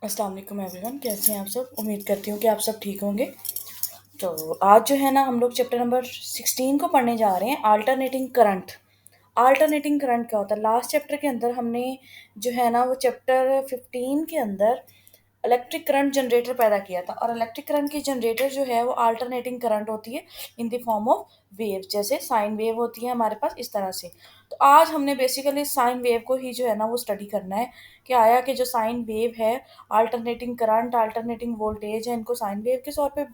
अस्सलाम वालेकुम एवरीवन, कैसे हैं आप सब? उम्मीद करती हूँ कि आप सब ठीक होंगे। तो आज जो है ना हम लोग चैप्टर नंबर 16 को पढ़ने जा रहे हैं, अल्टरनेटिंग करंट। अल्टरनेटिंग करंट क्या होता है? लास्ट चैप्टर के अंदर हमने जो है ना वो चैप्टर 15 के अंदर इलेक्ट्रिक करंट जनरेटर पैदा किया था, और इलेक्ट्रिक करंट की जनरेटर जो है वो अल्टरनेटिंग करंट होती है in the form of wave, जैसे साइन वेव होती है हमारे पास इस तरह से। तो आज हमने बेसिकली साइन वेव को ही जो है ना वो स्टडी करना है कि आया कि जो साइन वेव है, अल्टरनेटिंग करंट, अल्टरनेटिंग वोल्टेज है, इनको साइन वेव के तौर पे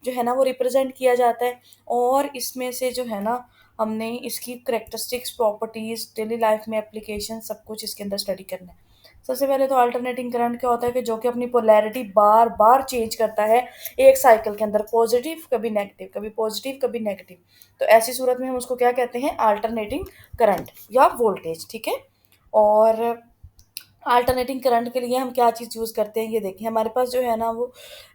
जो है ना वो रिप्रेजेंट किया जाता है। और इसमें से जो है ना हमने इसकी करेक्टरिस्टिक्स, प्रॉपर्टीज, डेली लाइफ में एप्लीकेशन, सब कुछ इसके अंदर स्टडी करना है। सबसे पहले तो अल्टरनेटिंग करंट क्या होता है कि जो कि अपनी पोलैरिटी बार बार चेंज करता है एक साइकिल के अंदर, पॉजिटिव कभी नेगेटिव, कभी पॉजिटिव कभी नेगेटिव। तो ऐसी सूरत में हम उसको क्या कहते हैं? अल्टरनेटिंग करंट या वोल्टेज, ठीक है। और अल्टरनेटिंग करंट के लिए हम क्या चीज़ यूज़ करते हैं, ये देखिए हमारे पास जो है ना वो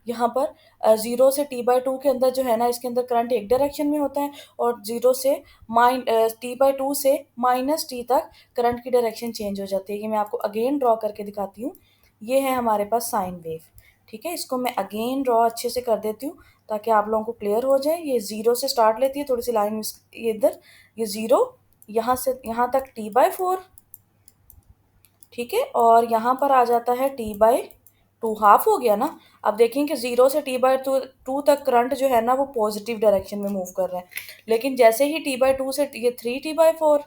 यहाँ पर 0 से t/2 के अंदर जो है ना इसके अंदर करंट एक डायरेक्शन में होता है, और 0 से t/2 से -t तक करंट की डायरेक्शन चेंज हो जाती है। ये मैं आपको अगेन ड्रॉ करके दिखाती हूँ। ये है हमारे पास साइन वेव, ठीक है। इसको मैं अगेन ड्रॉ अच्छे से कर देती हूँ ताकि आप लोगों को क्लियर हो जाए। ये 0 से स्टार्ट लेती है, थोड़ी-सी लाइन ये इधर, ये 0 यहाँ से यहाँ तक t/4, ठीक है। और यहाँ पर आ जाता है t/2, हाफ हो गया ना। अब देखें कि 0 से t/2 तक करंट जो है ना वो पॉजिटिव डायरेक्शन में मूव कर रहा है, लेकिन जैसे ही t/2 से ये 3t/4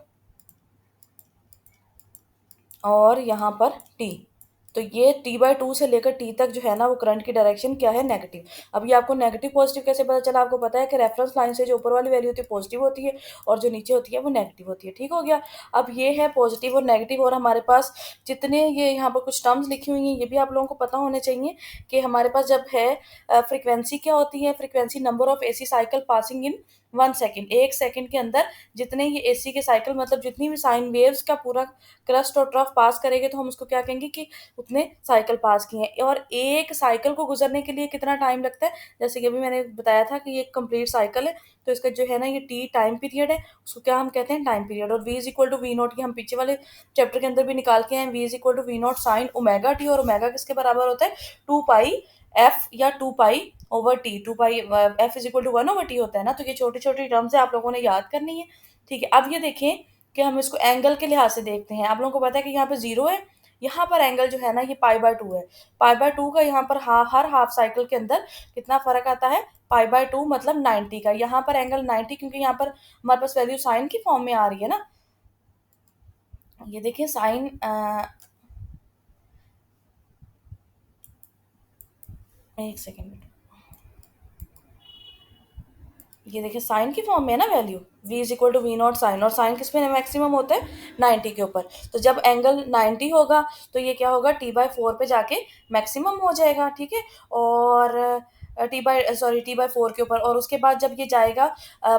और यहाँ पर t, तो ये t/2 से लेकर t तक जो है ना वो करंट की डायरेक्शन क्या है? नेगेटिव। अब ये आपको नेगेटिव पॉजिटिव कैसे पता चला? आपको पता है कि रेफरेंस लाइन से जो ऊपर वाली वैल्यू होती है पॉजिटिव होती है, और जो नीचे होती है वो नेगेटिव होती है, ठीक हो गया। अब ये है पॉजिटिव और नेगेटिव, और हमारे पास जितने ये यहाँ पर कुछ टर्म्स लिखी हुई हैं ये भी आप लोगों को पता होने चाहिए कि हमारे पास जब है फ्रीक्वेंसी क्या होती है? Frequency number of AC cycle passing in 1 second, 1 second के अंदर जितने ये एसी के साइकिल, मतलब जितनी भी साइन वेव्स का पूरा क्रस्ट और ट्रफ पास करेंगे तो हम उसको क्या कहेंगे कि उतने साइकिल पास किए हैं। और एक साइकिल को गुजरने के लिए कितना टाइम लगता है? जैसे कि अभी मैंने बताया था कि ये एक कंप्लीट साइकिल है, तो इसका जो है ना ये टी टाइम पीरियड है, उसको क्या हम कहते हैं? Time period. और v is equal to V naught की हम पीछे वाले चैप्टर के अंदर भी निकाल के हैं। v is equal to V not sine omega T, और ओमेगा किसके बराबर होता है? 2 पाई एफ या 2 pi over T, 2 pi F is equal to 1/t होता है ना। तो ये छोटी छोटी टर्म्स है, आप लोगों ने याद करनी है, ठीक है। अब ये देखें कि हम इसको एंगल के लिहाज से देखते हैं। आप लोगों को पता है कि यहाँ पे 0 है, यहाँ पर एंगल जो है ना ये π/2 है। π/2 का यहाँ पर हर हाफ साइकिल के अंदर कितना फ़र्क आता है? π/2 मतलब 90 का। यहाँ पर एंगल 90, क्योंकि यहाँ पर हमारे पास वैल्यू साइन की फॉर्म में आ रही है ना। ये देखिए साइन, एक सेकेंड, ये देखिए साइन की फॉर्म में है ना value, v is equal to V not sine, और साइन किस पे मैक्सिमम होता है? 90 के ऊपर। तो जब एंगल 90 होगा तो ये क्या होगा? t/4 पे जाके मैक्सिमम हो जाएगा, ठीक है। और t/4 के ऊपर, और उसके बाद जब ये जाएगा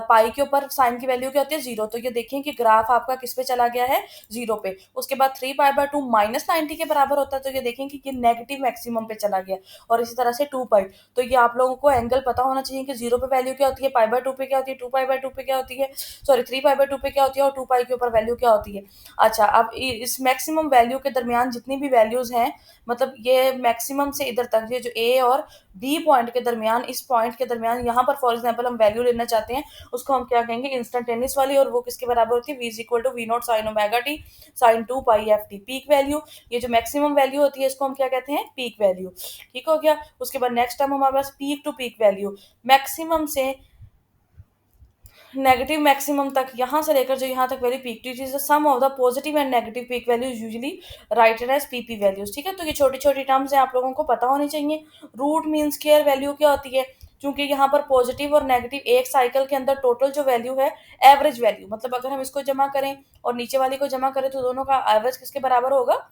पाई के ऊपर, साइन की वैल्यू क्या होती है? 0। तो ये देखें कि ग्राफ आपका किस पे चला गया है? 0 पे। उसके बाद 3 π/2 -90 के बराबर होता है, तो ये देखें कि ये नेगेटिव मैक्सिमम पे चला गया। और इसी तरह से 2 पाई। तो ये आप लोगों को एंगल पता होना चाहिए कि 0 पे वैल्यू क्या होती है, π/2 पे क्या होती है, 2 पाई/2 पे क्या होती है, सॉरी 3 π/2 पे क्या होती है, और 2 पाई के ऊपर वैल्यू क्या होती है। अच्छा, अब इस मैक्सिमम वैल्यू के दरमियान जितनी भी वैल्यूज हैं, मतलब ये मैक्सिमम से इधर तक, ये जो ए और बी पॉइंट के दरमियान, इस पॉइंट के दरमियान यहाँ पर फॉर एग्जाम्पल हम वैल्यू लेना चाहते हैं, उसको हम क्या कहेंगे? इंस्टेंटेनियस वाली। और वो किसके बराबर होती है? v is equal to V not sine omega T sine 2 pi f t, peak value. ये जो मैक्सिमम वैल्यू होती है इसको हम क्या कहते हैं? पीक वैल्यू, ठीक हो गया। उसके बाद नेक्स्ट टर्म हमारे पास peak to peak value, maximum से नेगेटिव मैक्सिमम तक, यहाँ से लेकर जो यहाँ तक value peak to, it is the sum of the positive and negative peak values usually writed as PP values, ठीक है। तो ये छोटी छोटी टर्म्स हैं, आप लोगों को पता होनी चाहिए। रूट मीन स्क्वायर वैल्यू क्या होती है? क्योंकि यहाँ पर पॉजिटिव और नेगेटिव एक साइकिल के अंदर टोटल जो वैल्यू है, एवरेज वैल्यू, मतलब अगर हम इसको जमा करें और नीचे वाली को जमा करें तो दोनों का एवरेज किसके बराबर होगा?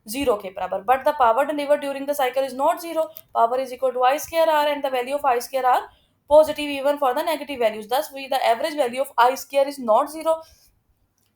0 के बराबर। But the power delivered during the cycle is not 0। Power is equal to I²R, and the value of I²R positive even for the negative values, thus we the average value of I square is not 0।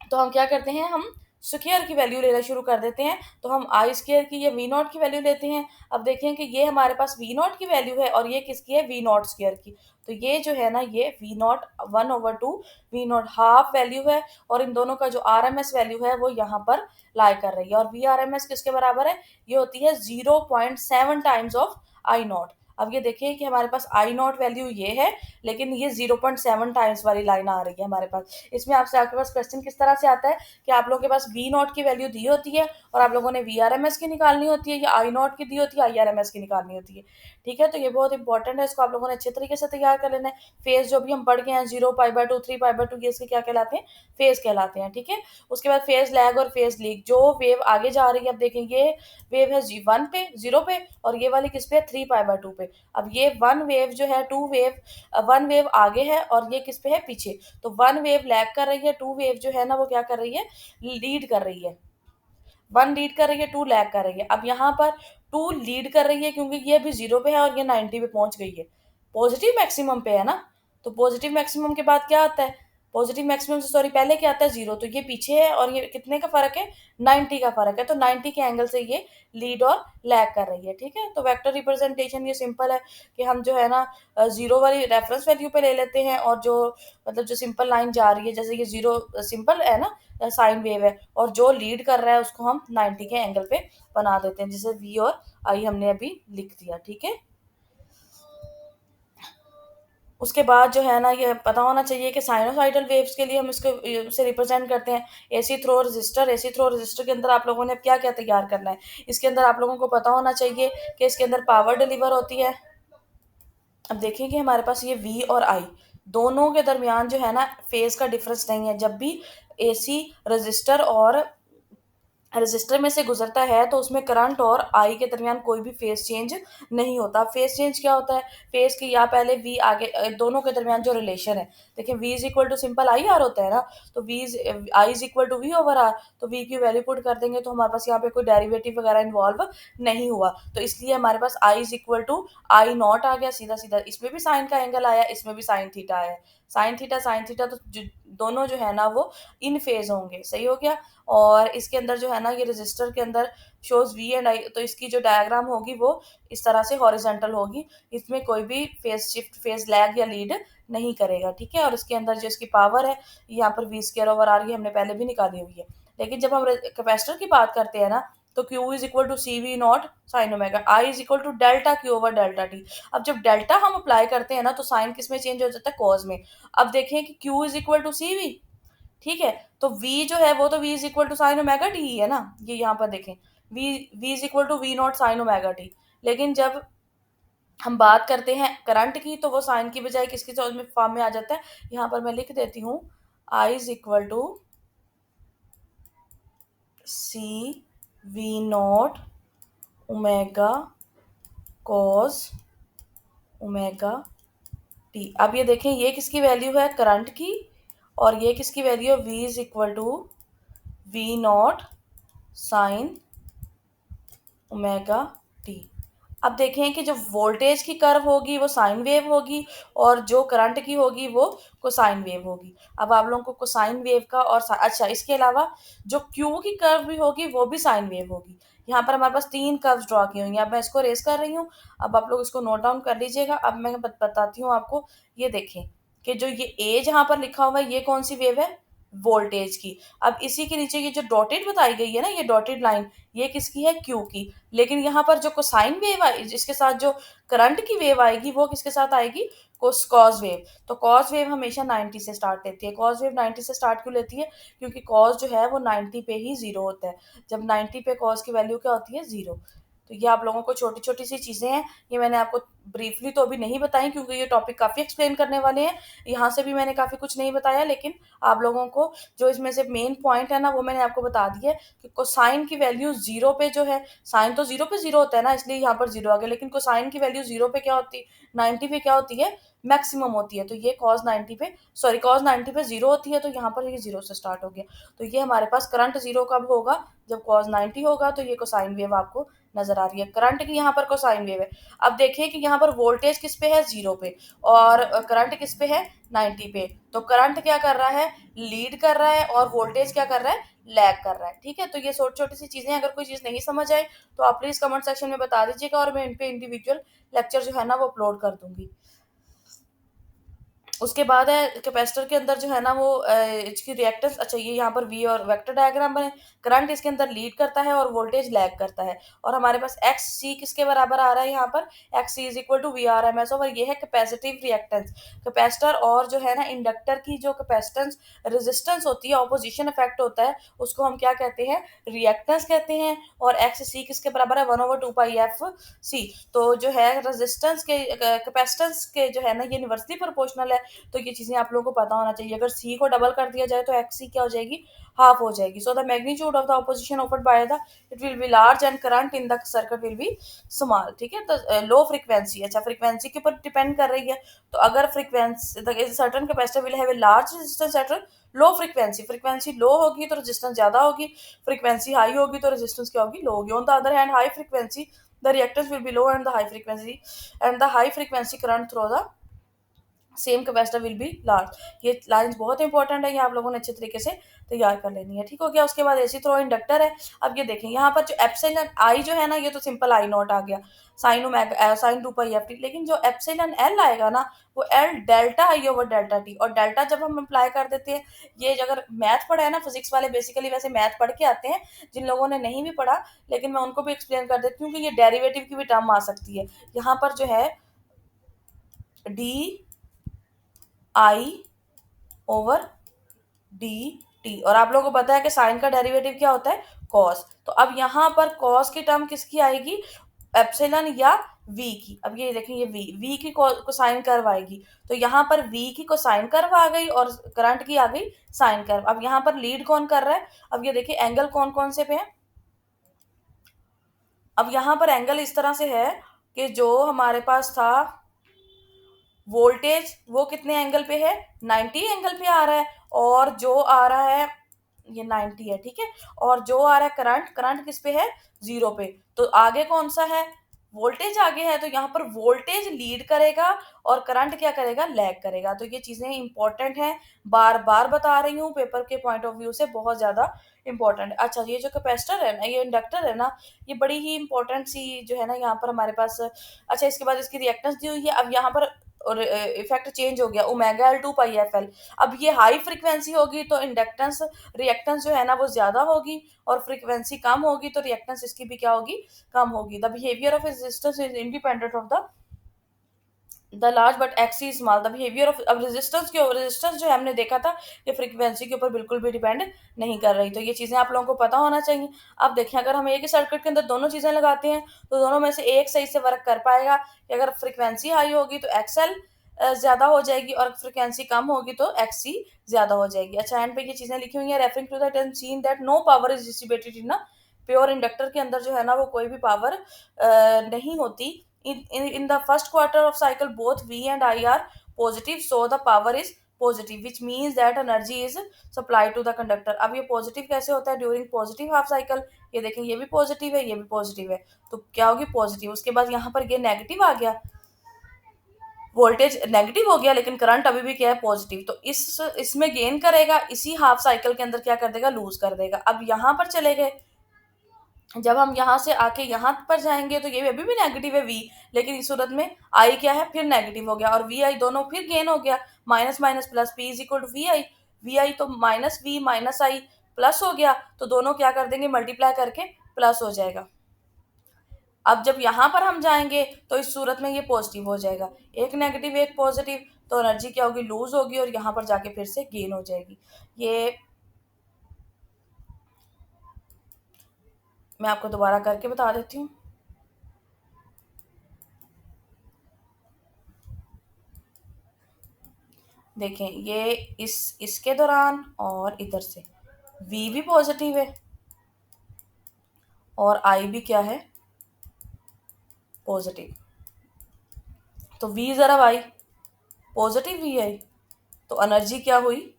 तो हम क्या करते हैं? हम square की value लेना शुरू कर देते हैं, तो हम आई स्क्वायर की या वी नॉट की वैल्यू लेते हैं। अब देखें कि ये हमारे पास वी नॉट की वैल्यू है और ये किसकी है, वी नॉट स्क्वायर की। तो ये जो है ना, ये V naught 1/2 V naught half value है, और इन दोनों का जो आर एम एस वैल्यू है वो यहाँ पर लाई कर रही है। और वी आर एम एस किसके बराबर है, ये होती है 0.7 टाइम्स ऑफ आई नॉट। अब ये देखिए कि हमारे पास आई नॉट वैल्यू ये है, लेकिन ये 0.7 टाइम्स वाली लाइन आ रही है हमारे पास। इसमें आपसे आपके पास क्वेश्चन किस तरह से आता है कि आप लोगों के पास वी नॉट की वैल्यू दी होती है और आप लोगों ने वी आर एम एस की निकालनी होती है, या आई नॉट की दी होती है, आई आर एम एस की निकालनी होती है। ठीक है, तो ये बहुत इंपॉर्टेंट है, इसको आप लोगों ने अच्छे तरीके से तैयार कर लेना है। फेज जो भी हम पढ़ गए हैं, 0 पाई/2 3 पाई/2, ये इसके क्या कहलाते हैं, फेज कहलाते हैं। ठीक है, उसके बाद फेज लैग और फेज लीक, जो वेव आगे जा रही है, अब देखें ये वेव है वन पे, 0 पे, और ये वाली किस पे, 3 पाई/2 पे। अब ये वन वेव जो है, टू वेव, वन वेव आगे है और ये किस पे है, पीछे। तो वन वेव लैग कर रही है, टू वेव जो है ना वो क्या कर रही है, लीड कर रही है। वन लीड कर रही है, टू लैग कर रही है। अब यहाँ पर टू लीड कर रही है क्योंकि ये अभी 0 पे है और ये 90 पे पहुंच गई है, पॉजिटिव मैक्सिमम पे है ना। तो पॉजिटिव मैक्सिमम के बाद क्या आता है, पॉजिटिव मैक्सिमम से सॉरी पहले क्या आता है, 0। तो ये पीछे है और ये कितने का फर्क है, 90 का फर्क है। तो 90 के एंगल से ये लीड और लैग कर रही है। ठीक है, तो वेक्टर रिप्रेजेंटेशन ये सिंपल है कि हम जो है ना 0 वाली रेफरेंस वैल्यू पे ले लेते हैं, और जो मतलब जो सिंपल लाइन जा रही है, जैसे ये 0 सिंपल है ना, साइन वेव है, और जो लीड कर रहा है उसको हम 90 के एंगल पे बना देते हैं, जैसे वी और आई हमने अभी लिख दिया। ठीक है, उसके बाद जो है ना, ये पता होना चाहिए कि साइनोसाइडल वेव्स के लिए हम इसको से रिप्रेजेंट करते हैं AC through resistor. AC through resistor के अंदर आप लोगों ने क्या क्या तैयार करना है, इसके अंदर आप लोगों को पता होना चाहिए कि इसके अंदर पावर डिलीवर होती है। अब देखिए कि हमारे पास ये वी और आई दोनों के दरमियान जो है ना फेज का डिफरेंस नहीं है। जब भी एसी रजिस्टर और रजिस्टर में से गुजरता है तो उसमें करंट और आई के दरमियान कोई भी फेज चेंज नहीं होता। फेज चेंज क्या होता है, फेज की या पहले वी आगे, दोनों के दरमियान जो रिलेशन है, देखिए V is equal to simple I R होता है ना, तो V I is equal to V over R. तो वी की वैल्यू पुट कर देंगे तो हमारे पास यहाँ पे कोई डेरिवेटिव वगैरह इन्वॉल्व नहीं हुआ, तो इसलिए हमारे पास I is equal to I nought आ गया सीधा सीधा। इसमें भी साइन का एंगल आया, इसमें भी साइन थीटा आया, साइन थीटा तो दोनों जो है ना वो इन फेज होंगे, सही हो गया। और इसके अंदर जो है ना, ये रजिस्टर के अंदर शोज वी एंड आई, तो इसकी जो डायग्राम होगी वो इस तरह से हॉरिजेंटल होगी, इसमें कोई भी फेज शिफ्ट फेज लैग या लीड नहीं करेगा। ठीक है, और इसके अंदर जो इसकी पावर है यहाँ पर वी स्क्वायर ओवर आर, ये हमने पहले भी निकाली हुई है। लेकिन जब हम कैपेसिटर की बात करते हैं ना, तो Q is equal to C V not sine omega, I is equal to delta Q over delta T. अब जब डेल्टा हम अप्लाई करते हैं ना, तो साइन किस में चेंज हो जाता है, कॉज में। अब देखें कि Q is equal to C V, ठीक है, तो v जो है वो तो v is equal to sine omega T ही है ना। ये यहाँ पर देखें, v v is equal to V not sine omega T. लेकिन जब हम बात करते हैं करंट की, तो वो साइन की बजाय किसकी फॉर्म में आ जाता है, यहाँ पर मैं लिख देती हूँ, i is equal to C V naught omega cos omega T. अब ये देखें, ये किसकी वैल्यू है, करंट की, और ये किसकी वैल्यू है, v is equal to V not sine omega T. अब देखें कि जो वोल्टेज की कर्व होगी वो साइन वेव होगी, और जो करंट की होगी वो कोसाइन वेव होगी। अब आप लोगों को कोसाइन वेव का और अच्छा, इसके अलावा जो क्यू की कर्व भी होगी वो भी साइन वेव होगी। यहाँ पर हमारे पास 3 कर्व्स ड्रॉ की हुई हैं। अब मैं इसको रेस कर रही हूँ, अब आप लोग इसको नोट डाउन कर लीजिएगा। अब मैं बताती हूँ आपको, ये देखें कि जो ये ए जहाँ पर लिखा हुआ है, ये कौन सी वेव है, वोल्टेज की। अब इसी के नीचे ये जो डॉटेड बताई गई है ना, ये डॉटेड लाइन, ये किसकी है, क्यू की। लेकिन यहाँ पर जो कोसाइन वेव आई, जिसके साथ जो करंट की वेव आएगी, वो किसके साथ आएगी, कॉस वेव। तो कॉस वेव हमेशा 90 से स्टार्ट लेती है। कॉस वेव 90 से स्टार्ट क्यों लेती है, क्योंकि कॉस जो है वो 90 पे ही 0 होता है। जब 90 पे कॉस की वैल्यू क्या होती है, 0। तो ये आप लोगों को छोटी छोटी सी चीज़ें हैं, ये मैंने आपको ब्रीफली तो अभी नहीं बताई, क्योंकि ये टॉपिक काफ़ी एक्सप्लेन करने वाले हैं। यहाँ से भी मैंने काफ़ी कुछ नहीं बताया, लेकिन आप लोगों को जो इसमें से मेन पॉइंट है ना, वो मैंने आपको बता दिया है कि कोसाइन की वैल्यू 0 पे जो है, साइन तो 0 पे 0 होता है ना, इसलिए यहाँ पर 0 आ गया। लेकिन कोसाइन की वैल्यू 0 पे क्या होती है, 90 पे क्या होती है, मैक्सिमम होती है। तो ये कॉस 90 पे, सॉरी कॉस 90 पे 0 होती है, तो यहाँ पर ये 0 से स्टार्ट हो गया। तो ये हमारे पास करंट 0 कब होगा, जब कॉस 90 होगा। तो ये कोसाइन वेव आपको नजर आ रही है, करंट की यहाँ पर कोसाइन वेव है। अब देखिए कि यहाँ पर वोल्टेज किस पे है, 0 पे, और करंट किस पे है, 90 पे। तो करंट क्या कर रहा है, लीड कर रहा है, और वोल्टेज क्या कर रहा है, लैग कर रहा है। ठीक है, तो ये छोटी छोटी सी चीजें, अगर कोई चीज नहीं समझ आए तो आप प्लीज कमेंट सेक्शन में बता दीजिएगा और मैं इन पे इंडिविजुअल लेक्चर जो है ना वो अपलोड कर दूंगी। उसके बाद है कैपेसिटर के अंदर जो है ना वो इसकी रिएक्टेंस, अच्छा ये यहाँ पर वी और वेक्टर डायग्राम बने। करंट इसके अंदर लीड करता है और वोल्टेज लैग करता है। और हमारे पास एक्स सी किसके बराबर आ रहा है यहाँ पर, X C is equal to V R M S over, ये है कैपेसिटिव रिएक्टेंस। कैपेसिटर और जो है ना इंडक्टर की जो कैपेसिटेंस रेजिस्टेंस होती है, ऑपोजिशन इफेक्ट होता है, उसको हम क्या कहते हैं, रिएक्टेंस कहते हैं। और एक्स सी किसके बराबर है, 1/2 पाई एफ सी। तो जो है रेजिस्टेंस के कैपेसिटेंस के जो है ना ये इनवर्सली प्रोपोर्शनल है। तो ये चीजें आप लोगों को पता होना चाहिए। अगर सी को डबल कर दिया जाए तो एक्स सी क्या हो जाएगी, हाफ हो जाएगी। So the magnitude of the opposition offered by the, it will be large and current in the circuit will be small. ठीक है, तो लो फ्रीक्वेंसी, अच्छा फ्रीक्वेंसी के ऊपर डिपेंड कर रही है। तो अगर frequency certain capacitor will have a large resistance at low frequency, frequency low होगी तो रेजिस्टेंस ज्यादा होगी, फ्रीक्वेंसी हाई होगी तो रेजिस्टेंस क्या होगी, लो होगी। On the other hand high frequency the reactance will be low and the high frequency current through the same capacitor will be large. ये लाइंस बहुत इंपॉर्टेंट है, ये आप लोगों ने अच्छे तरीके से तैयार कर लेनी है। ठीक हो गया। उसके बाद एसी थ्रो इंडक्टर है। अब ये देखें यहाँ पर जो एप्सिलॉन आई जो है ना, ये तो सिंपल आई नॉट आ गया, साइन 2 पाई एफ टी। लेकिन जो एप्सिलॉन एल आएगा ना, वो एल डेल्टा आई ओवर डेल्टा टी। और डेल्टा जब हम अप्लाई कर देते हैं, ये अगर मैथ पढ़ा है ना फिजिक्स वाले, बेसिकली वैसे मैथ पढ़ के आते हैं, जिन लोगों ने नहीं भी पढ़ा, लेकिन मैं उनको भी एक्सप्लेन कर देती हूँ कि ये डेरिवेटिव की भी टर्म आ सकती है। यहाँ पर जो है D I over D T. और आप लोगों को पता है कि साइन का डेरिवेटिव क्या होता है, कॉस। तो अब यहाँ पर कॉस की टर्म किसकी आएगी, एप्सिलॉन या वी की। अब ये देखें, ये वी की कोसाइन कर्व आएगी। तो यहाँ पर वी की कोसाइन कर्व आ गई और करंट की आ गई साइन कर्व। अब यहाँ पर लीड कौन कर रहा है, अब ये देखिए एंगल कौन कौन से पे है। अब यहाँ पर एंगल इस तरह से है कि जो हमारे पास था वोल्टेज, वो कितने एंगल पे है, 90 एंगल पे आ रहा है। और जो आ रहा है ये 90 है। ठीक है, और जो आ रहा है करंट, करंट किस पे है, जीरो पे। तो आगे कौन सा है, वोल्टेज आगे है। तो यहाँ पर वोल्टेज लीड करेगा और करंट क्या करेगा, लैग करेगा। तो ये चीजें इंपॉर्टेंट हैं, बार बार बता रही हूँ, पेपर के पॉइंट ऑफ व्यू से बहुत ज्यादा इंपॉर्टेंट। अच्छा, ये जो कैपेसिटर है ना, ये इंडक्टर है ना, ये बड़ी ही इंपॉर्टेंट सी जो है ना यहाँ पर हमारे पास। अच्छा, इसके बाद इसकी रिएक्टेंस दी हुई है। अब यहाँ पर और इफेक्ट चेंज हो गया, omega L 2 pi F L. अब ये हाई फ्रीक्वेंसी होगी तो इंडक्टेंस रिएक्टेंस जो है ना वो ज्यादा होगी, और फ्रीक्वेंसी कम होगी तो रिएक्टेंस इसकी भी क्या होगी, कम होगी। The behaviour of resistance is independent of the large but XC small. The behaviour of, अब रेजिस्टेंस जो है हमने देखा था कि फ्रीक्वेंसी के ऊपर बिल्कुल भी डिपेंड नहीं कर रही। तो ये चीजें आप लोगों को पता होना चाहिए। अब देखें, अगर हम एक ही सर्किट के अंदर दोनों चीजें लगाते हैं तो दोनों में से एक सही से वर्क कर पाएगा। कि अगर फ्रीक्वेंसी हाई होगी तो एक्सएल ज्यादा हो जाएगी, और फ्रीक्वेंसी कम होगी तो एक्सी ज्यादा हो जाएगी। अच्छा, एंड पे ये चीजें लिखी हुई है, referring to that and seen that no power is dissipated in pure inductor के अंदर जो है ना वो कोई भी पावर नहीं होती। In the first quarter of cycle both V and I are positive, so the power is positive, which means that energy is supplied to the conductor। अब ये पॉजिटिव कैसे होता है, ड्यूरिंग पॉजिटिव हाफ साइकिल। ये देखें, ये भी positive है, ये भी पॉजिटिव है, तो क्या होगी, पॉजिटिव। उसके बाद यहाँ पर ये नेगेटिव आ गया, वोल्टेज नेगेटिव हो गया, लेकिन करंट अभी भी क्या है, पॉजिटिव। तो इसमें गेन करेगा, इसी हाफ साइकिल के अंदर क्या कर देगा, लूज कर देगा। अब यहाँ पर चले गए, जब हम यहाँ से आके यहाँ पर जाएंगे तो ये अभी भी नेगेटिव है वी, लेकिन इस सूरत में आई क्या है, फिर नेगेटिव हो गया, और वी आई दोनों फिर गेन हो गया। Minus minus plus, P is equal to V I. V I तो minus V minus I plus हो गया, तो दोनों क्या कर देंगे, मल्टीप्लाई करके प्लस हो जाएगा। अब जब यहाँ पर हम जाएंगे तो इस सूरत में ये पॉजिटिव हो जाएगा, एक नेगेटिव एक पॉजिटिव, तो एनर्जी क्या होगी, लूज होगी, और यहाँ पर जाके फिर से गेन हो जाएगी। ये मैं आपको दोबारा करके बता देती हूँ। देखें, ये इसके दौरान और इधर से v भी पॉजिटिव है और i भी क्या है, पॉजिटिव। तो v जरा y, पॉजिटिव वी आई, तो एनर्जी क्या हुई,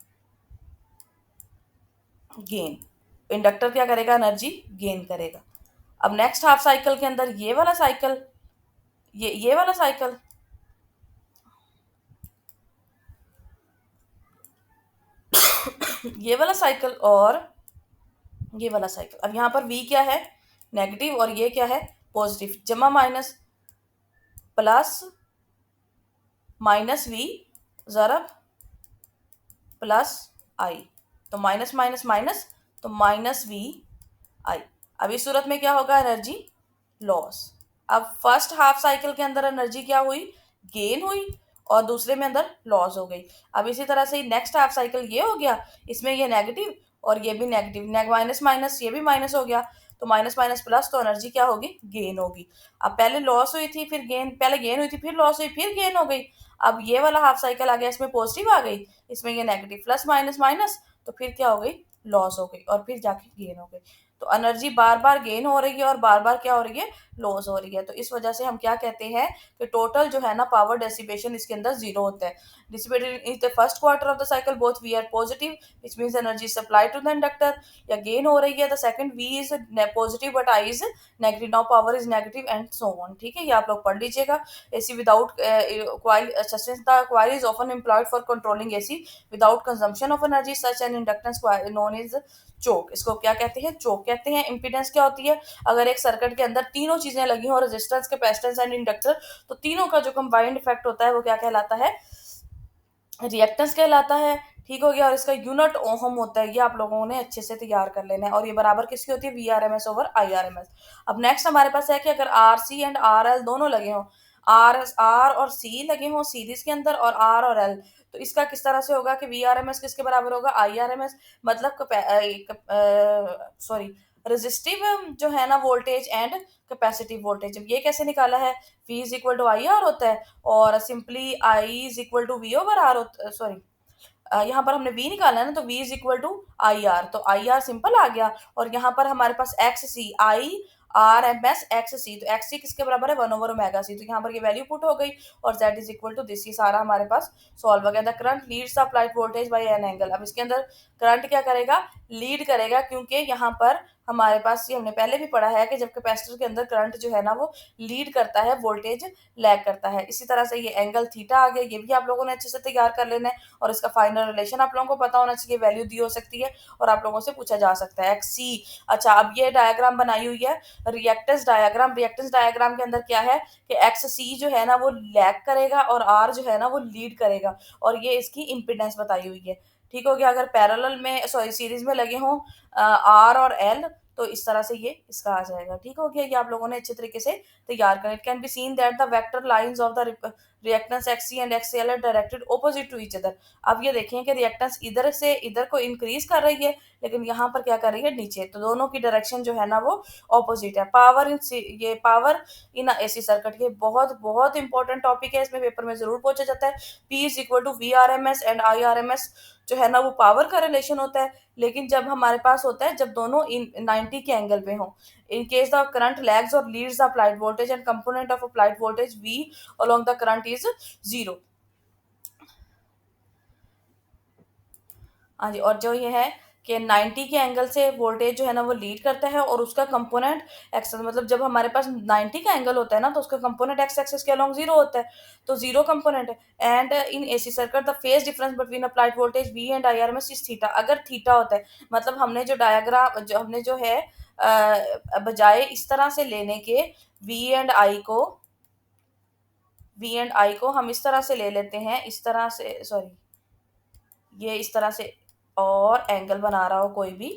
गेन। इंडक्टर क्या करेगा, एनर्जी गेन करेगा। अब नेक्स्ट हाफ साइकिल के अंदर ये वाला साइकिल, ये वाला साइकिल, ये वाला साइकिल और ये वाला साइकिल। अब यहाँ पर v क्या है, नेगेटिव, और ये क्या है, पॉजिटिव। जमा माइनस प्लस माइनस v ज़रब प्लस आई, तो माइनस माइनस माइनस, तो माइनस वी आई। अब इस सूरत में क्या होगा, एनर्जी लॉस। अब फर्स्ट हाफ साइकिल के अंदर एनर्जी क्या हुई, गेन हुई, और दूसरे में अंदर लॉस हो गई। अब इसी तरह से नेक्स्ट हाफ साइकिल ये हो गया, इसमें ये नेगेटिव और ये भी नेगेटिव, माइनस माइनस ये भी माइनस हो गया, तो माइनस माइनस प्लस, तो एनर्जी क्या होगी, गेन होगी। अब पहले लॉस हुई थी फिर गेन, पहले गेन हुई थी फिर लॉस हुई फिर गेन हो गई। अब ये वाला हाफ साइकिल आ गया, इसमें पॉजिटिव आ गई, इसमें ये नेगेटिव, प्लस माइनस माइनस, तो फिर क्या हो गई, लॉस हो गई, और फिर जाके गेन हो गई। तो एनर्जी बार बार गेन हो रही है और बार बार क्या हो रही है, लॉस हो रही है। तो इस वजह से हम क्या कहते हैं कि टोटल जो है ना पावर डेसिपेशन इसके अंदर जीरो होता है। Dissipated in the first quarter of the cycle both V are positive which means energy supply to the inductor, या गेन हो रही है, the second V is positive but I is negative, now power is negative and so on. ठीक है, ये आप लोग पढ़ लीजिएगा। AC without coil since the coil is often employed for controlling AC without consumption of energy, such an inductance coil known as चोक। इसको क्या कहते हैं, चोक कहते हैं। इम्पीडेंस क्या होती है, अगर एक सर्किट के अंदर तीनों चीजें लगी हो, रेजिस्टेंस, कैपेसिटेंस एंड इंडक्टर, तो तीनों का जो कंबाइंड इफेक्ट होता है वो क्या कहलाता है, रिएक्टेंस कहलाता है। ठीक हो गया, और इसका यूनिट ओहम होता है, ये आप लोगों ने अच्छे से तैयार कर लेना है। और ये बराबर किसकी होती है, V R M S over I R M S. अब नेक्स्ट हमारे पास है कि अगर R C and R L दोनों लगे हों, आर और सी लगे हों सीरीज के अंदर, और आर और एल, तो इसका किस तरह से होगा कि वी आर एम एस किसके बराबर होगा, आई आर एम एस। मतलब सॉरी, रेजिस्टिव जो है ना वोल्टेज एंड कैपेसिटिव वोल्टेज। अब ये कैसे निकाला है, V is equal to I R होता है, और simply I is equal to V over R होता, सॉरी यहाँ पर हमने v निकाला है ना, तो v is equal to I R, तो आई आर सिंपल आ गया। और यहाँ पर हमारे पास X C, I R M S X C, तो एक्स सी किसके बराबर है, वन ओवर ओमेगा सी, तो यहाँ पर ये वैल्यू पुट हो गई, और z is equal to this, ये सारा हमारे पास सॉल्व हो गया। The current leads the applied voltage by an angle. अब इसके अंदर करंट क्या करेगा, लीड करेगा, क्योंकि यहाँ पर हमारे पास ये हमने पहले भी पढ़ा है कि जब कैपेसिटर के अंदर करंट जो है ना वो लीड करता है, वोल्टेज लैग करता है। इसी तरह से ये एंगल थीटा आ गया, ये भी आप लोगों ने अच्छे से तैयार कर लेना है, और इसका फाइनल रिलेशन आप लोगों को पता होना चाहिए, वैल्यू दी हो सकती है और आप लोगों से पूछा जा सकता है, एक्स सी। अच्छा, अब ये डायग्राम बनाई हुई है रिएक्टेंस डायग्राम। रिएक्टेंस डायग्राम के अंदर क्या है कि एक्स सी जो है ना वो लैग करेगा, और आर जो है ना वो लीड करेगा, और ये इसकी इम्पिडेंस बताई हुई है। ठीक हो गया, अगर पैरेलल में सॉरी सीरीज में लगे हों आर और एल, तो इस तरह से ये इसका आ जाएगा। ठीक हो गया, ये आप लोगों ने अच्छे तरीके से तैयार करें। It can be seen that the vector lines of the reactance XC and XL are directed opposite to each other. अब ये देखें कि रिएक्टेंस इधर से इधर को इंक्रीज कर रही है, लेकिन यहाँ पर क्या कर रही है, नीचे, तो दोनों की डायरेक्शन जो है ना वो ऑपोजिट है। पावर इन ये पावर इन एसी सर्किट, ये बहुत बहुत इंपॉर्टेंट टॉपिक है, इसमें पेपर में जरूर पूछा जाता है। P is equal to V R M S and I R M S जो है ना वो पावर का रिलेशन होता है, लेकिन जब हमारे पास होता है जब दोनों इन 90 के एंगल पे हों। In case the current lags और leads the applied voltage and component of applied voltage V along the current is 0। हाँ जी, और जो ये है कि 90 के एंगल से वोल्टेज जो है ना वो लीड करता है, और उसका कंपोनेंट एक्स, मतलब जब हमारे पास 90 का एंगल होता है ना तो उसका कंपोनेंट एक्स एक्सिस के अलोंग जीरो होता है, तो जीरो कंपोनेंट है। And in AC circuit the phase difference between applied voltage V and I R M S is theta. अगर थीटा होता है, मतलब हमने जो डायग्राम जो हमने जो है बजाय इस तरह से लेने के वी एंड आई को हम इस तरह से ले लेते हैं, इस तरह से, सॉरी ये इस तरह से, और एंगल बना रहा हो कोई भी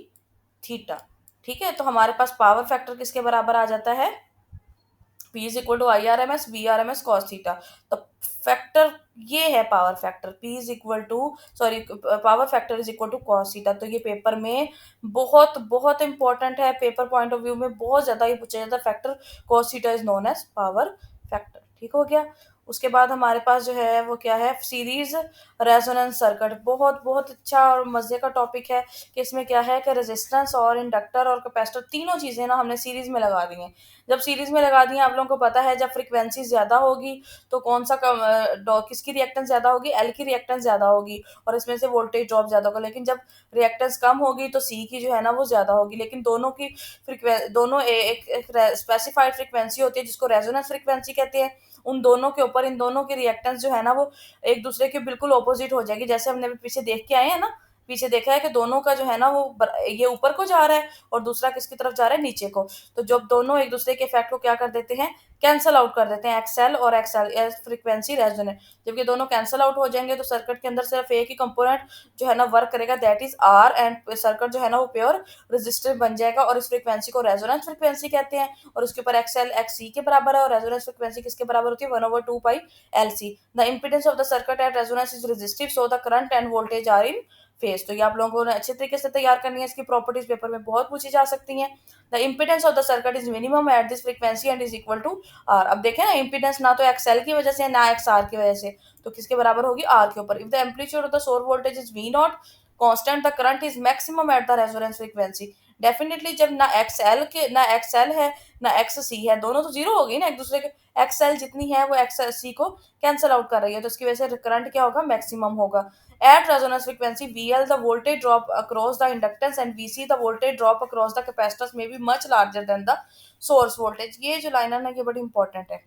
थीटा। ठीक है, तो हमारे पास पावर फैक्टर किसके बराबर आ जाता है, P is equal to I R M S V R M S cos theta. तो फैक्टर ये है power factor, P is equal to, sorry power factor is equal to cos theta. तो ये paper में बहुत बहुत इंपॉर्टेंट है, paper point of view में बहुत ज्यादा ये पूछा जाता है। Factor cos theta is known as power factor. ठीक हो गया, उसके बाद हमारे पास जो है वो क्या है, सीरीज रेजोनेंस सर्किट। बहुत बहुत अच्छा और मजे का टॉपिक है कि इसमें क्या है कि रेजिस्टेंस और इंडक्टर और कैपेसिटर तीनों चीजें ना हमने सीरीज में लगा दी हैं। जब सीरीज में लगा दी हैं, आप लोगों को पता है जब फ्रीक्वेंसी ज्यादा होगी तो कौन सा किसकी रिएक्टेंस ज्यादा होगी, एल की रिएक्टेंस ज्यादा होगी, और इसमें से वोल्टेज ड्रॉप ज्यादा होगा। लेकिन जब रिएक्टेंस कम होगी तो सी की जो है ना वो ज्यादा होगी। लेकिन दोनों की दोनों एक स्पेसिफाइड फ्रीक्वेंसी होती है जिसको रेजोनेंस फ्रीक्वेंसी कहते हैं। उन दोनों के ऊपर इन दोनों की रिएक्टेंस जो है ना वो एक दूसरे के बिल्कुल ऑपोजिट हो जाएगी, जैसे हमने पीछे देख के आए हैं ना पीछे देखा है कि दोनों का जो है ना वो ये ऊपर को जा रहा है और दूसरा किसकी तरफ जा रहा है, नीचे को। तो जब दोनों एक दूसरे के इफेक्ट को क्या कर देते हैं, कैंसल आउट कर देते हैं, एक्सएल और एक्सएल, फ्रीक्वेंसी रेजोनेंस। जब ये दोनों कैंसल आउट हो जाएंगे तो सर्किट के अंदर सिर्फ एक ही कंपोनेंट जो है ना वर्क करेगा, that is R, and circuit जो है ना वो प्योर रेजिस्टिव बन जाएगा। और इस फ्रीक्वेंसी को रेजोनेंस फ्रीक्वेंसी कहते हैं। और उसके ऊपर एक्सएल एक्स सी के बराबर है, और रेजोनेंस फ्रीक्वेंसी किसके बराबर होती है, 1/2 pi L C. The impedance of the circuit at resonance is resistive, so the current and voltage are in phase. तो ये आप लोगों को अच्छे तरीके से तैयार करनी है। इसकी प्रॉपर्टीज पेपर में बहुत पूछी जा सकती हैं। The impedance of the circuit is minimum at this frequency and is equal to R. अब देखें ना, इम्पीडेंस ना तो एक्सएल की वजह से ना एक्स आर की वजह से, तो किसके बराबर होगी, आर के ऊपर। If the amplitude of the source voltage is V naught constant, the current is maximum at the resonance frequency. Definitely जब ना एक्सएल है ना एक्स सी है, दोनों तो जीरो हो गई ना एक दूसरे के। एक्सएल जितनी है वो एक्स सी को कैंसल आउट कर रही है, तो इसकी वजह से करंट क्या होगा, मैक्सिमम होगा। At resonance frequency VL the voltage drop across the inductance and VC the voltage drop across the capacitors may be much larger than the source voltage। ये जो लाइन है ना, ये बड़ी इंपॉर्टेंट है।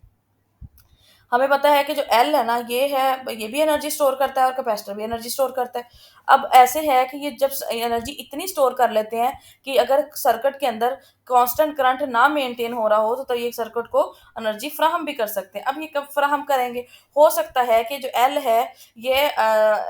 हमें पता है कि जो एल है ना, ये भी एनर्जी स्टोर करता है और कैपेसिटर भी एनर्जी स्टोर करता है। अब ऐसे है कि ये जब एनर्जी इतनी स्टोर कर लेते हैं कि अगर सर्किट के अंदर कांस्टेंट करंट ना मेंटेन हो रहा हो तो ये सर्किट को एनर्जी फ्राहम भी कर सकते हैं। अब ये कब फ्राहम करेंगे, हो सकता है कि जो एल है ये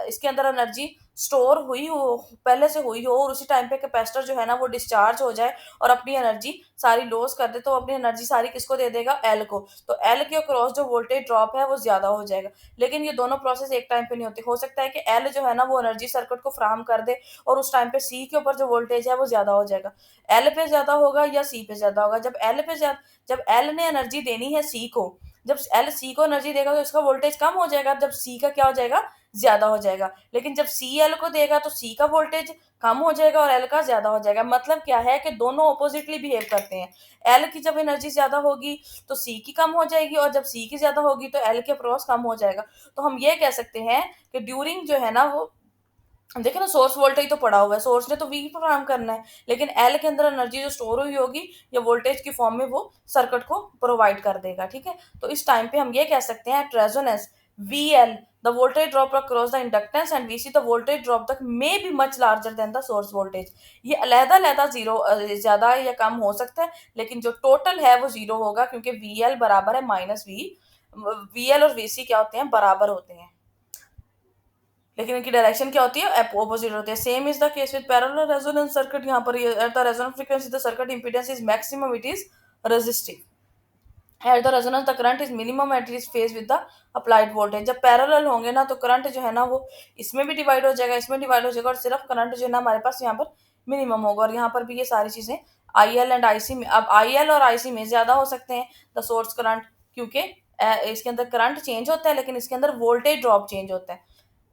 इसके अंदर एनर्जी स्टोर हुई हो, पहले से हुई हो, और उसी टाइम पे कैपेसिटर जो है ना वो डिस्चार्ज हो जाए और अपनी एनर्जी सारी लॉस कर दे, तो अपनी एनर्जी सारी किसको दे देगा, एल को। तो एल के क्रॉस जो वोल्टेज ड्रॉप है वो ज्यादा हो जाएगा। लेकिन ये दोनों प्रोसेस एक टाइम पे नहीं होती। हो सकता है कि एल जो है ना वो एनर्जी सर्किट को फ्राहम कर दे और उस टाइम पे सी के ऊपर जो वोल्टेज है वो ज्यादा हो जाएगा। एल पे ज्यादा होगा या सी पे ज्यादा होगा। जब एल ने एनर्जी देनी है सी को, जब एल सी को एनर्जी देगा तो इसका वोल्टेज कम हो जाएगा, जब सी का क्या हो जाएगा, ज्यादा हो जाएगा। लेकिन जब सी एल को देगा तो सी का वोल्टेज कम हो जाएगा और एल का ज्यादा हो जाएगा। मतलब क्या है कि दोनों ऑपोजिटली बिहेव करते हैं। एल की जब एनर्जी ज्यादा होगी तो सी की कम हो जाएगी, और जब सी की ज्यादा होगी तो एल के क्रॉस कम हो जाएगा। तो हम ये कह सकते हैं कि ड्यूरिंग जो है ना वो, देखिए ना, सोर्स वोल्टेज तो पड़ा हुआ है, सोर्स ने तो वी प्रोग्राम करना है, लेकिन एल के अंदर एनर्जी जो स्टोर हुई होगी या वोल्टेज की फॉर्म में वो सर्किट को प्रोवाइड कर देगा। ठीक है, तो इस टाइम पे हम ये कह सकते हैं at resonance V L the voltage drop across the inductance and V C the voltage drop तक may be much larger than the source voltage. ये अलहदा अलहदा जीरो ज्यादा या कम हो सकता है, लेकिन जो टोटल है वो जीरो होगा, क्योंकि वी एल बराबर है माइनस वी एल और वी सी क्या होते हैं, बराबर होते हैं, लेकिन इनकी डायरेक्शन क्या होती है, ऑपोजिट होती है। Same is the case with parallel resonance circuit. यहाँ पर at the resonance frequency the circuit impedance is maximum, it is resistive. At the resonance the current is minimum at is phase with the applied voltage. जब parallel होंगे ना तो current जो है ना वो इसमें भी डिवाइड हो जाएगा, इसमें डिवाइड हो जाएगा, और सिर्फ करंट जो है ना हमारे पास यहाँ पर मिनिमम होगा। और यहाँ पर भी ये सारी चीजें आई एल एंड आई सी में, अब आई एल और आई सी में ज्यादा हो सकते हैं द सोर्स करंट, क्योंकि इसके अंदर करंट चेंज होता है लेकिन इसके अंदर वोल्टेज ड्रॉप चेंज होता है।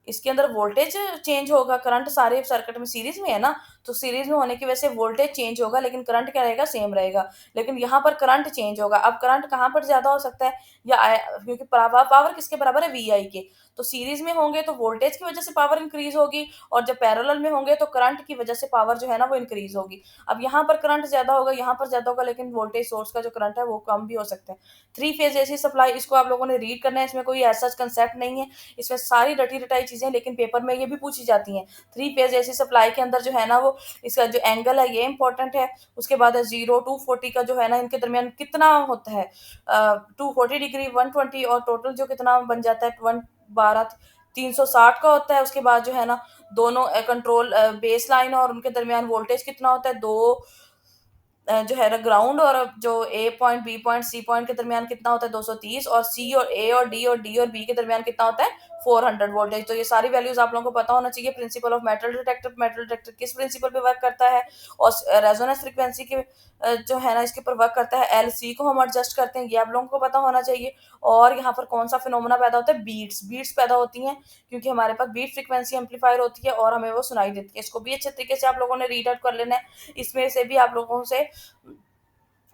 इसके अंदर वोल्टेज चेंज होगा, करंट सारे सर्किट में सीरीज में है ना, तो सीरीज में होने की वजह से वोल्टेज चेंज होगा लेकिन करंट क्या रहेगा, सेम रहेगा। लेकिन यहाँ पर करंट चेंज होगा। अब करंट कहाँ पर ज्यादा हो सकता है, क्योंकि पावर किसके बराबर है, वी आई के। तो सीरीज में होंगे तो वोल्टेज की वजह से पावर इंक्रीज होगी, और जब पैरेलल में होंगे तो करंट की वजह से पावर जो है ना वो इंक्रीज होगी। अब यहाँ पर करंट ज्यादा होगा, यहाँ पर ज्यादा होगा, लेकिन वोल्टेज सोर्स का जो करंट है वो कम भी हो सकता है। थ्री फेज एसी सप्लाई, इसको आप लोगों ने रीड करना है, इसमें कोई ऐसा कंसेप्ट नहीं है, इसमें सारी रटी रटाई चीजें, लेकिन पेपर में ये भी पूछी जाती हैं। थ्री फेज एसी सप्लाई के अंदर जो है ना वो इसका जो एंगल है ये इंपॉर्टेंट है। उसके बाद है 0 to 40 का जो है ना इनके दरमियान कितना होता है, 240 डिग्री, 120, और टोटल जो कितना बन जाता है 112, 360 का होता है। उसके बाद जो है ना दोनों कंट्रोल बेस लाइन और उनके दरमियान वोल्टेज कितना होता है, दो जो है ना ग्राउंड और जो A point B point C point के दरमियान कितना होता है 230, और सी और ए और डी और बी के दरमियान कितना होता है 400 वोल्टेज। तो ये सारी वैल्यूज आप लोगों को पता होना चाहिए। प्रिंसिपल ऑफ मेटल डिटेक्टर किस प्रिंसिपल पे वर्क करता है, और रेजोनेंस फ्रीक्वेंसी के जो है ना इसके ऊपर वर्क करता है। एल सी को हम एडजस्ट करते हैं, ये आप लोगों को पता होना चाहिए। और यहाँ पर कौन सा फिनोमेना पैदा होता है, बीट्स पैदा होती हैं, क्योंकि हमारे पास बीट फ्रीक्वेंसी एम्पलीफायर होती है और हमें वो सुनाई देती है। इसको भी अच्छे तरीके से आप लोगों ने रीड आउट कर लेना है। इसमें से भी आप लोगों से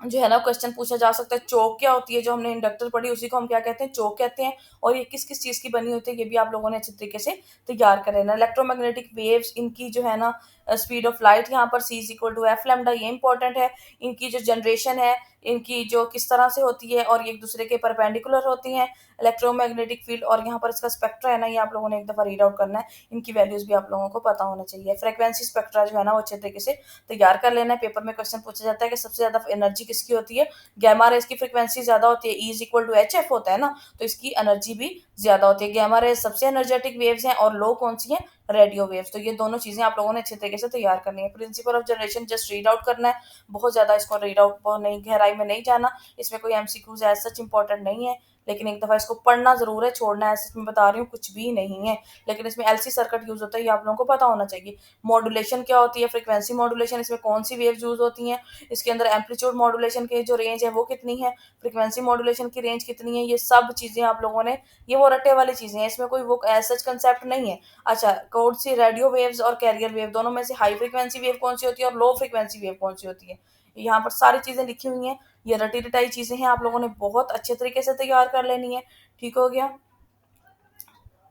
जो है ना क्वेश्चन पूछा जा सकता है, चोक क्या होती है, जो हमने इंडक्टर पढ़ी उसी को हम क्या कहते हैं, चोक कहते हैं। और ये किस किस चीज की बनी होती है ये भी आप लोगों ने अच्छे तरीके से तैयार कर लेना। इलेक्ट्रोमैग्नेटिक वेव्स, इनकी जो है ना स्पीड ऑफ लाइट यहाँ पर c is equal to F lambda, ये इंपॉर्टेंट है। इनकी जो जनरेशन है, इनकी जो किस तरह से होती है और ये एक दूसरे के परपेंडिकुलर होती हैं, इलेक्ट्रोमैग्नेटिक फील्ड, और यहाँ पर इसका स्पेक्ट्रा है ना, ये आप लोगों ने एक दफ़ा रीड आउट करना है। इनकी वैल्यूज़ भी आप लोगों को पता होना चाहिए। फ्रीक्वेंसी स्पेक्ट्रा जो है ना वो अच्छे तरीके से तैयार कर लेना है। पेपर में क्वेश्चन पूछा जाता है कि सबसे ज़्यादा एनर्जी किसकी होती है, गैमा रेज की फ्रीक्वेंसी ज़्यादा होती है, E is equal to H F होता है ना, तो इसकी एनर्जी भी ज़्यादा होती है। गैमा रेज सबसे एनर्जेटिक वेव्स हैं और लो कौन सी हैं, रेडियो वेव्स। तो ये दोनों चीज़ें आप लोगों ने अच्छे तरीके से तैयार करनी है। Principle of generation just read out करना है, बहुत ज़्यादा इसको रीड आउट बहुत नहीं, गहराई में नहीं जाना। इसमें कोई एमसीक्यूज एज सच इंपॉर्टेंट नहीं है, लेकिन एक दफ़ा इसको पढ़ना ज़रूर है, छोड़ना है सच में बता रही हूँ कुछ भी नहीं है। लेकिन इसमें एलसी सर्किट यूज़ होता है, ये आप लोगों को पता होना चाहिए। मॉड्यूलेशन क्या होती है, फ्रीक्वेंसी मॉड्यूलेशन, इसमें कौन सी वेव यूज़ होती हैं, इसके अंदर एम्पलीट्यूड मॉड्यूलेशन की जो रेंज है वो कितनी है, फ्रीक्वेंसी मॉड्यूलेशन की रेंज कितनी है, ये सब चीज़ें आप लोगों ने, ये वो रट्टे वाली चीज़ें हैं, इसमें कोई वो एज सच कंसेप्ट नहीं है। अच्छा, कौन सी रेडियो वेव्स और कैरियर वेव दोनों में से हाई फ्रीक्वेंसी वेव कौन सी होती है और लो फ्रीक्वेंसी वेव कौन सी होती है, यहाँ पर सारी चीज़ें लिखी हुई हैं। ये रटी रटाई चीज़ें हैं, आप लोगों ने बहुत अच्छे तरीके से तैयार कर लेनी है। ठीक हो गया।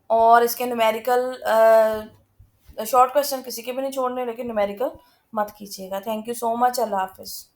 और इसके न्यूमेरिकल शॉर्ट क्वेश्चन किसी के भी नहीं छोड़ने, लेकिन न्यूमेरिकल मत कीजिएगा। Thank you so much. अल्लाह हाफिज़।